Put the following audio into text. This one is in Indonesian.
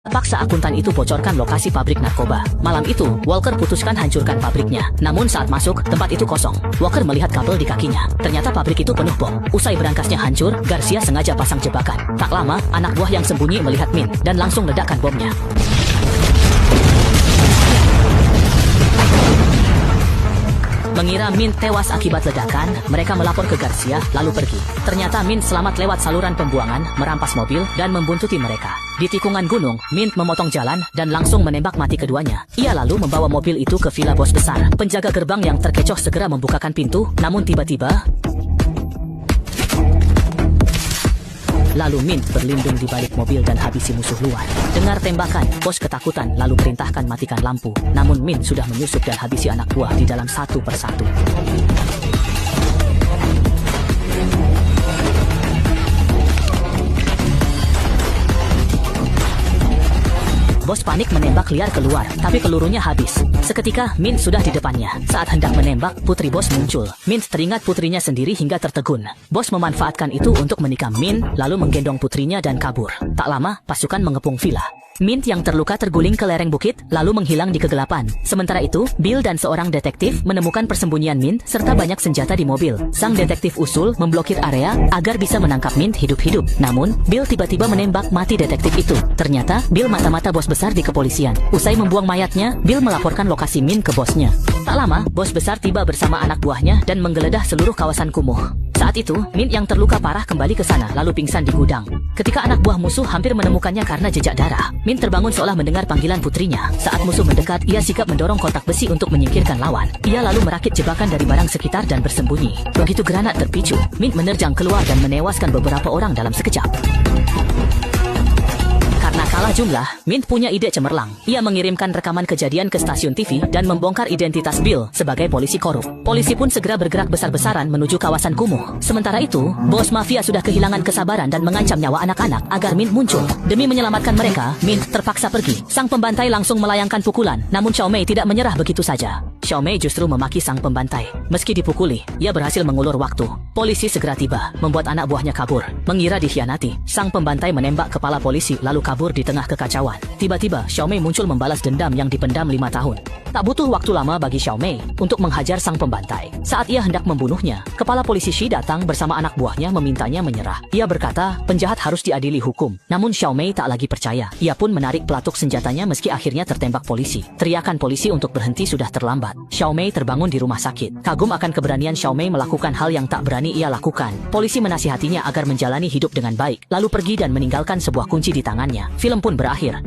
Paksa akuntan itu bocorkan lokasi pabrik narkoba. Malam itu, Walker putuskan hancurkan pabriknya. Namun saat masuk, tempat itu kosong. Walker melihat kabel di kakinya. Ternyata pabrik itu penuh bom. Usai berangkasnya hancur, Garcia sengaja pasang jebakan. Tak lama, anak buah yang sembunyi melihat Min dan langsung ledakkan bomnya. Mengira Min tewas akibat ledakan, mereka melapor ke Garcia, lalu pergi. Ternyata Min selamat lewat saluran pembuangan, merampas mobil, dan membuntuti mereka. Di tikungan gunung, Min memotong jalan, dan langsung menembak mati keduanya. Ia lalu membawa mobil itu ke villa bos besar. Penjaga gerbang yang terkecoh segera membukakan pintu, namun tiba-tiba... Lalu Min berlindung di balik mobil dan habisi musuh luar. Dengar tembakan, bos ketakutan lalu perintahkan matikan lampu. Namun Min sudah menyusup dan habisi anak buah di dalam satu persatu. Bos panik menembak liar keluar, tapi pelurunya habis. Seketika, Min sudah di depannya. Saat hendak menembak, putri bos muncul. Min teringat putrinya sendiri hingga tertegun. Bos memanfaatkan itu untuk menikam Min, lalu menggendong putrinya dan kabur. Tak lama, pasukan mengepung villa. Min yang terluka terguling ke lereng bukit, lalu menghilang di kegelapan. Sementara itu, Bill dan seorang detektif menemukan persembunyian Min serta banyak senjata di mobil. Sang detektif usul memblokir area agar bisa menangkap Min hidup-hidup. Namun, Bill tiba-tiba menembak mati detektif itu. Ternyata, Bill mata-mata bos besar di kepolisian. Usai membuang mayatnya, Bill melaporkan lokasi Min ke bosnya. Tak lama, bos besar tiba bersama anak buahnya dan menggeledah seluruh kawasan kumuh. Saat itu, Min yang terluka parah kembali ke sana lalu pingsan di gudang. Ketika anak buah musuh hampir menemukannya karena jejak darah, Min terbangun seolah mendengar panggilan putrinya. Saat musuh mendekat, ia sigap mendorong kotak besi untuk menyingkirkan lawan. Ia lalu merakit jebakan dari barang sekitar dan bersembunyi. Begitu granat terpicu, Min menerjang keluar dan menewaskan beberapa orang dalam sekejap. Karena kalah jumlah, Min punya ide cemerlang. Ia mengirimkan rekaman kejadian ke stasiun TV dan membongkar identitas Bill sebagai polisi korup. Polisi pun segera bergerak besar-besaran menuju kawasan kumuh. Sementara itu, bos mafia sudah kehilangan kesabaran dan mengancam nyawa anak-anak agar Min muncul. Demi menyelamatkan mereka, Min terpaksa pergi. Sang pembantai langsung melayangkan pukulan, namun Xiaomei tidak menyerah begitu saja. Xiaomei justru memaki sang pembantai. Meski dipukuli, ia berhasil mengulur waktu. Polisi segera tiba, membuat anak buahnya kabur. Mengira dikhianati, sang pembantai menembak kepala polisi lalu kabur di tengah kekacauan. Tiba-tiba, Xiaomei muncul membalas dendam yang dipendam 5 tahun. Tak butuh waktu lama bagi Xiaomei untuk menghajar sang pembantai. Saat ia hendak membunuhnya, kepala polisi Shi datang bersama anak buahnya memintanya menyerah. Ia berkata, penjahat harus diadili hukum. Namun Xiaomei tak lagi percaya. Ia pun menarik pelatuk senjatanya meski akhirnya tertembak polisi. Teriakan polisi untuk berhenti sudah terlambat. Xiaomei terbangun di rumah sakit. Kagum akan keberanian Xiaomei melakukan hal yang tak berani ia lakukan. Polisi menasihatinya agar menjalani hidup dengan baik, lalu pergi dan meninggalkan sebuah kunci di tangannya. Film pun berakhir.